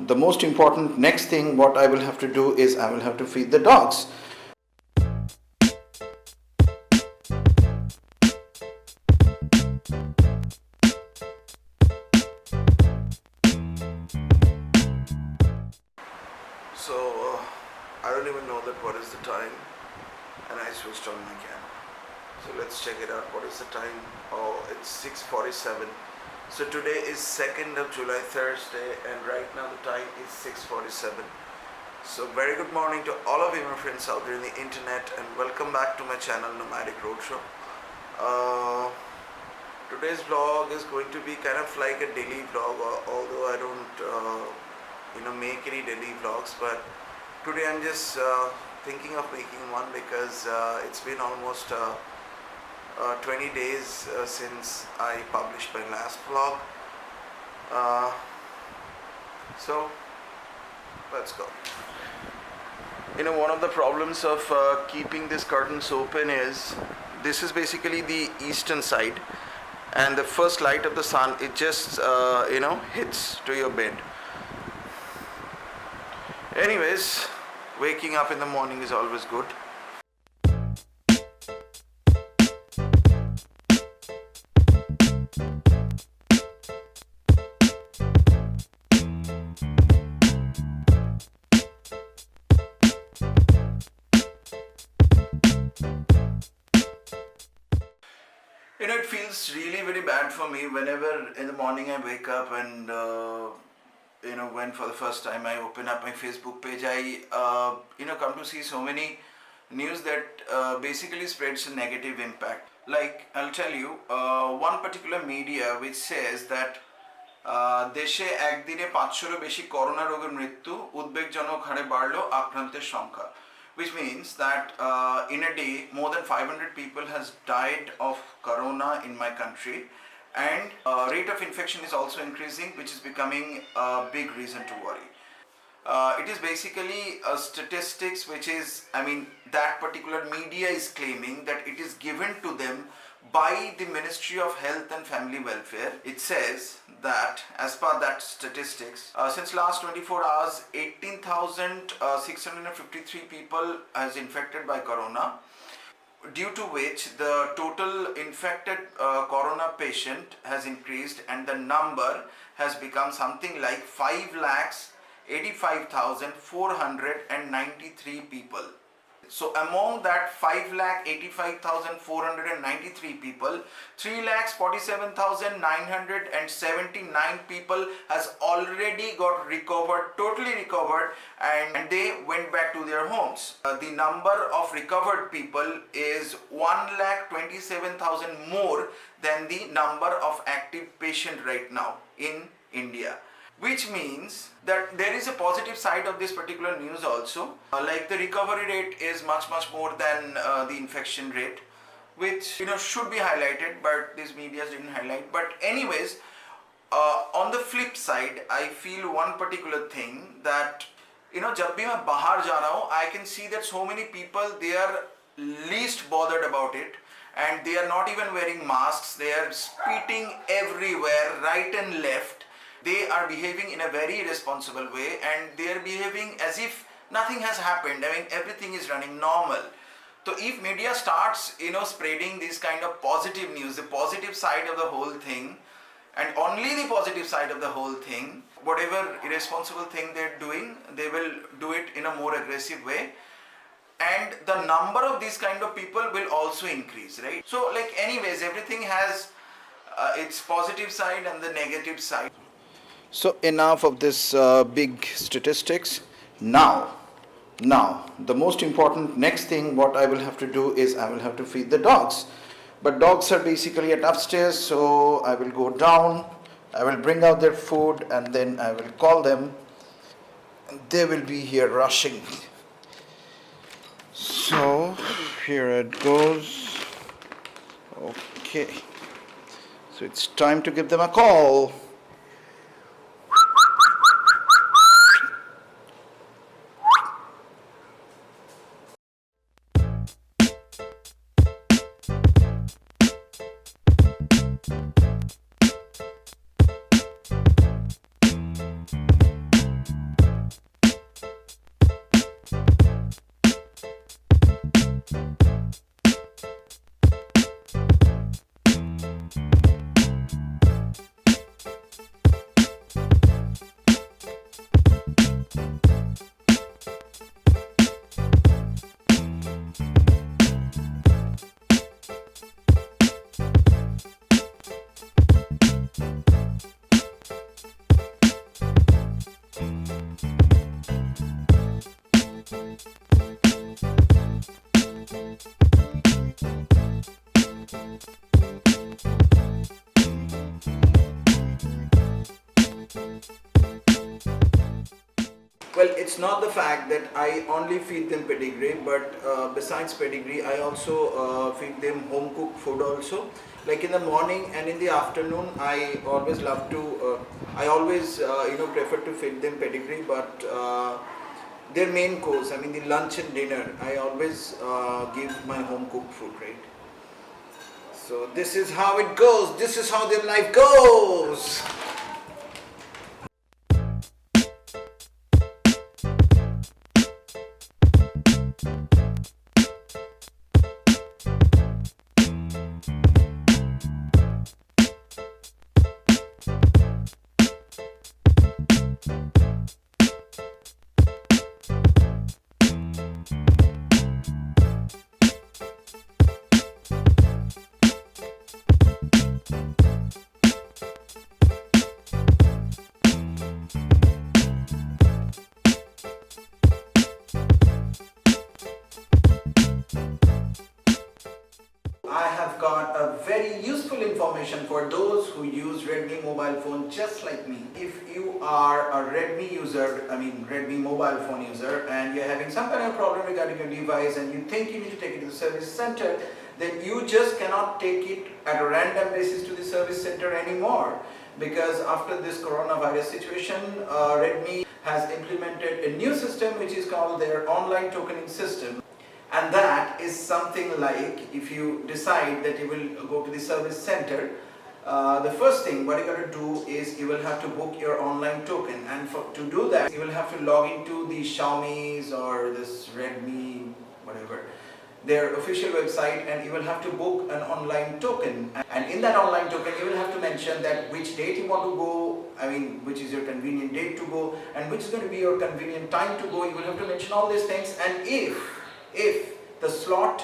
The most important next thing what I will have to do is I will have to feed the dogs. So I don't even know that what is the time, and I switched on my camera. So let's check it out. What is the time? Oh, it's 6:47. So today is 2nd of July, Thursday, and right now the time is 6:47. So very good morning to all of you, my friends out there in the internet, and welcome back to my channel Nomadic Roadshow. Today's vlog is going to be kind of like a daily vlog, although I don't make any daily vlogs, but today I'm just thinking of making one because it's been almost 20 days since I published my last vlog. So let's go. One of the problems of keeping these curtains open is this is basically the eastern side, and the first light of the sun, it just hits to your bed. Anyways, waking up in the morning is always good. It feels really very bad for me whenever in the morning I wake up and when for the first time I open up my Facebook page, I come to see so many news that basically spreads a negative impact. Like, I'll tell you, one particular media which says that দেশে একদিনে 500-এরও বেশি corona রোগের মৃত্যু, উদ্বেগজনক হারে বাড়লো আক্রান্তের সংখ্যা, which means that in a day more than 500 people has died of corona in my country, and rate of infection is also increasing, which is becoming a big reason to worry. It is basically statistics which is, that particular media is claiming that it is given to them by the Ministry of Health and Family Welfare. It says that as per that statistics, since last 24 hours, 18,653 people has infected by corona, due to which the total infected corona patient has increased, and the number has become something like 5,85,493 people. So among that 5,85,493 people, 3,47,979 people has already got recovered, totally recovered, and they went back to their homes. The number of recovered people is 1,27,000 more than the number of active patients right now in India. Which means that there is a positive side of this particular news also. Like, the recovery rate is much more than the infection rate, which should be highlighted, but these media didn't highlight. But anyways, on the flip side, I feel one particular thing that जब भी मैं बाहर जा रहा हूँ, I can see that so many people, they are least bothered about it, and they are not even wearing masks. They are spitting everywhere, right and left. They are behaving in a very irresponsible way, and they are behaving as if nothing has happened. Everything is running normal. So if media starts spreading this kind of positive news, the positive side of the whole thing, and only the positive side of the whole thing, whatever irresponsible thing they're doing, they will do it in a more aggressive way, and the number of these kind of people will also increase, right? So anyways, everything has its positive side and the negative side. So enough of this big statistics. Now, the most important next thing what I will have to do is I will have to feed the dogs. But dogs are basically at upstairs, so I will go down, I will bring out their food, and then I will call them. They will be here rushing. So here it goes. Okay. So it's time to give them a call. Well, it's not the fact that I only feed them pedigree, but besides pedigree, I also feed them home cooked food also. Like in the morning and in the afternoon, I always love to. I always prefer to feed them pedigree, but their main course, I mean the lunch and dinner, I always give my home cooked food, right? So this is how it goes. This is how their life goes. I have got a very useful information for those who use Redmi mobile phone just like me. If you are a Redmi user, I mean Redmi mobile phone user, and you're having some kind of problem regarding your device and you think you need to take it to the service center, then you just cannot take it at a random basis to the service center anymore. Because after this coronavirus situation, Redmi has implemented a new system which is called their online tokening system. And that is something like, if you decide that you will go to the service center, the first thing what you got to do is you will have to book your online token, and to do that you will have to log into the Xiaomi's or this Redmi, whatever, their official website, and you will have to book an online token. And in that online token you will have to mention that which date you want to go, I mean which is your convenient date to go, and which is going to be your convenient time to go. You will have to mention all these things, and if the slot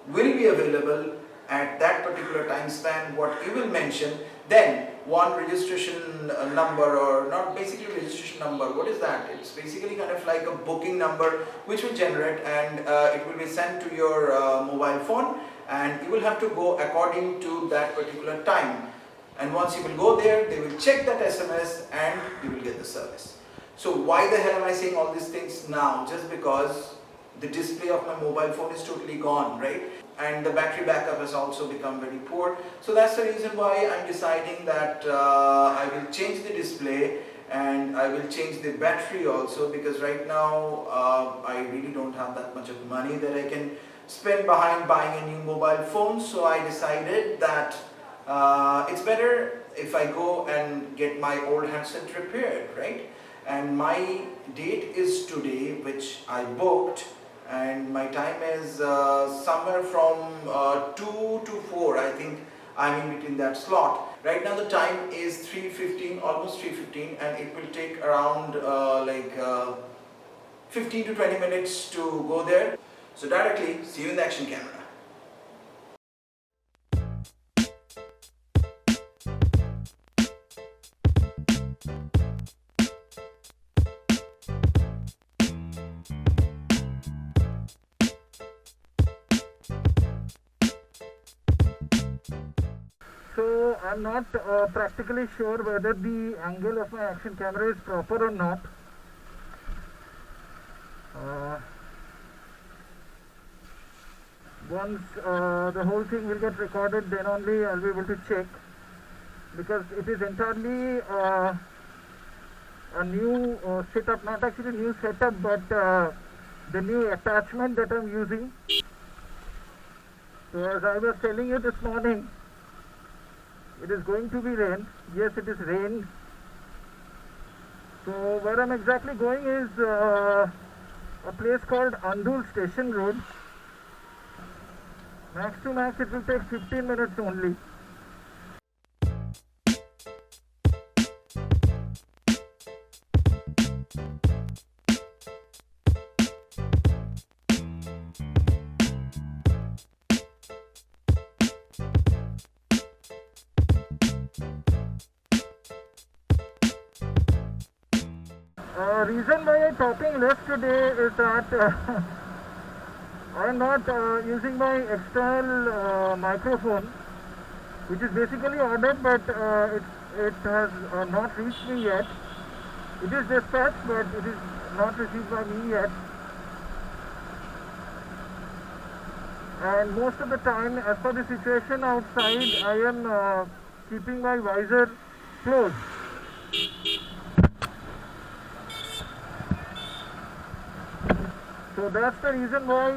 will be available at that particular time span what you will mention, then one registration number, or not basically registration number, what is that? It's basically kind of like a booking number which will generate, and it will be sent to your mobile phone, and you will have to go according to that particular time. And once you will go there, they will check that SMS and you will get the service. So why the hell am I saying all these things now? Just because the display of my mobile phone is totally gone, right? And the battery backup has also become very poor. So that's the reason why I'm deciding that I will change the display and I will change the battery also, because right now I really don't have that much of money that I can spend behind buying a new mobile phone. So I decided that it's better if I go and get my old handset repaired, right? And my date is today, which I booked, and my time is somewhere from 2 to 4. I think I'm in between that slot. Right now the time is 3:15, almost 3:15, and it will take around 15 to 20 minutes to go there. So directly, see you in the action camera. So I'm not practically sure whether the angle of my action camera is proper or not. Once the whole thing will get recorded, then only I'll be able to check, because it is entirely a new setup, not actually new setup, but the new attachment that I'm using. So as I was telling you this morning, it is going to be rain. Yes, it is rain. So where I'm exactly going is a place called Andul Station Road. Max to max it will take 15 minutes only. Reason why I'm talking less today is that I'm not using my external microphone, which is basically ordered, but it has not reached me yet. It is dispatched, but it is not received by me yet. And most of the time, as per the situation outside, I am keeping my visor closed. So that's the reason why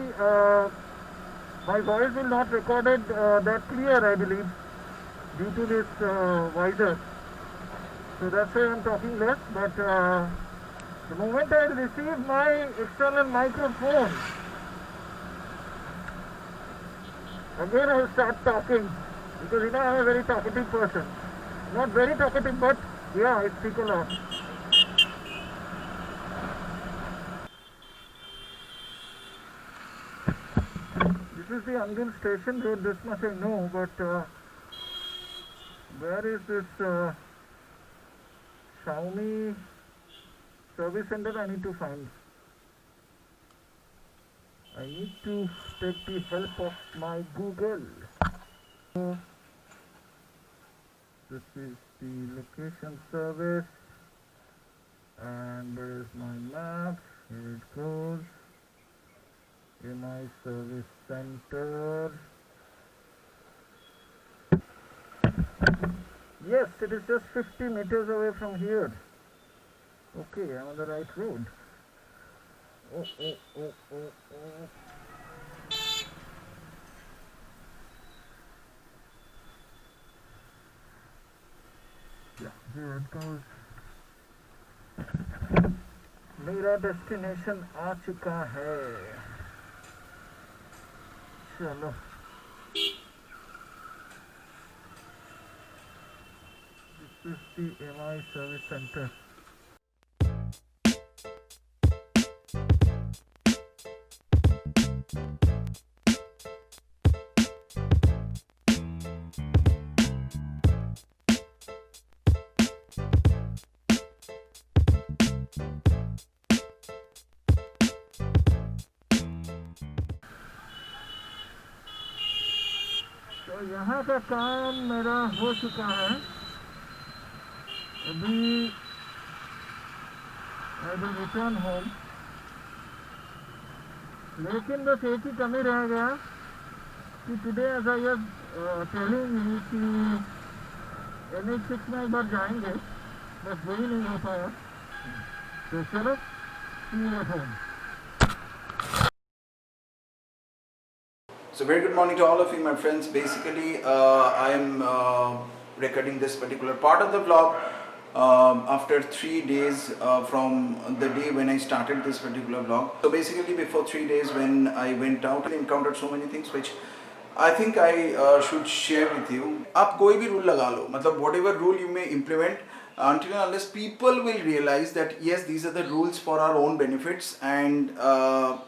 my voice will not recorded that clear, I believe, due to this visor. So that's why I'm talking less. But the moment I receive my external microphone, again I will start talking, because I'm a very talkative person. Not very talkative, but yeah, I speak a lot. This is the Angul station road, this much I know, but where is this Xiaomi service center? I need to find. I need to take the help of my Google. This is the location service, and there is my map. Here it goes. MI service center. Yes, it is just 50 meters away from here. Okay, I'm on the right road. Oh. Yeah, here it goes. मेरा destination आ चुका है. चलो. This is the MI service center. तो यहाँ का काम मेरा हो चुका है. अभी I will return home. लेकिन बस एक ही कमी रह गया कि today as I was telling you कि NH6 में एक बार जाएंगे, बस वही नहीं हो पाया. तो चलो, see you at home. So very good morning to all of you, my friends. Basically, I am recording this particular part of the vlog after 3 days from the day when I started this particular vlog. So basically, before 3 days when I went out, I encountered so many things which I think I should share with you. आप कोई भी rule लगा लो, मतलब whatever rule you may implement, until and unless people will realize that yes, these are the rules for our own benefits, and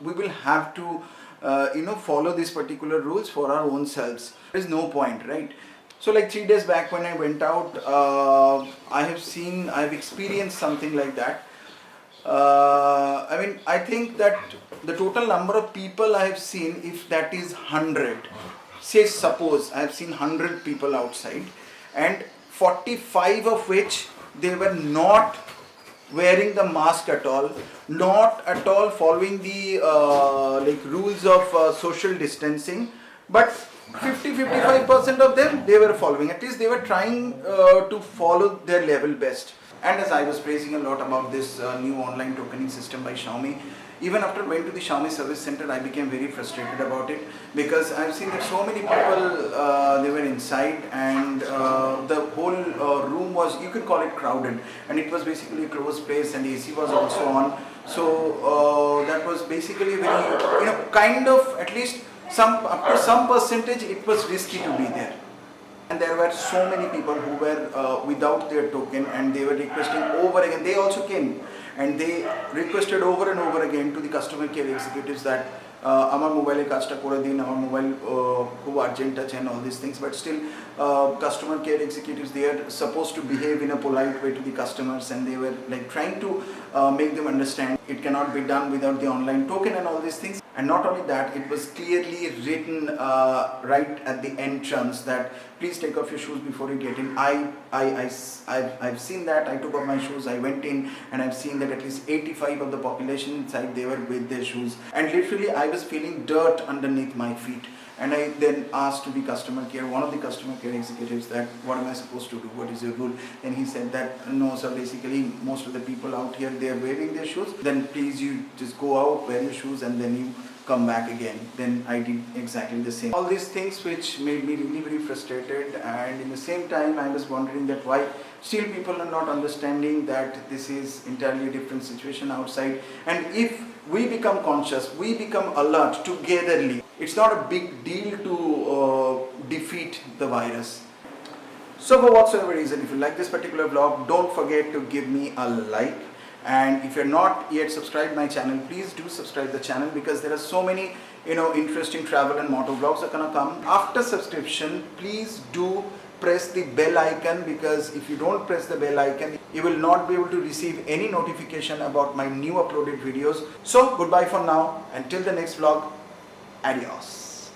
we will have to follow these particular rules for our own selves. There is no point, right? So like 3 days back when I went out, I've experienced something like that. I think that the total number of people I have seen, if that is 100, say suppose I have seen 100 people outside, and 45 of which they were not wearing the mask at all, not at all following the rules of social distancing, but 50-55% of them, they were following. At least they were trying to follow their level best. And as I was praising a lot about this new online tokening system by Xiaomi, even after going to the Xiaomi service center, I became very frustrated about it, because I've seen that so many people, they were inside, and the whole room was, you could call it crowded, and it was basically a closed place, and AC was also on. So that was basically very, kind of, at least up to some percentage, it was risky to be there. And there were so many people who were without their token, and they were requesting over again. They also came and they requested over and over again to the customer care executives that আমার মোবাইলে কাজটা করে দিন, আমার mobile খুব urgent আছে and all these things. But still customer care executives, they are supposed to behave in a polite way to the customers, and they were like trying to make them understand it cannot be done without the online token and all these things. And not only that, it was clearly written right at the entrance that please take off your shoes before you get in. I've seen that. I took off my shoes, I went in, and I've seen that at least 85 of the population inside, they were with their shoes, and literally I was feeling dirt underneath my feet. And I then asked to the customer care, one of the customer care executives, that what am I supposed to do, what is your rule? And he said that no sir, basically most of the people out here, they are wearing their shoes, then please you just go out, wear your shoes, and then you come back again. Then I did exactly the same. All these things which made me really very frustrated, and in the same time I was wondering that why still people are not understanding that this is entirely a different situation outside. And if we become conscious, we become alert togetherly, it's not a big deal to defeat the virus. So for whatsoever reason, if you like this particular vlog, don't forget to give me a like. And if you're not yet subscribed my channel, please do subscribe the channel, because there are so many interesting travel and motor vlogs are gonna come. After subscription, please do press the bell icon, because if you don't press the bell icon, you will not be able to receive any notification about my new uploaded videos. So goodbye for now, until the next vlog. Adios.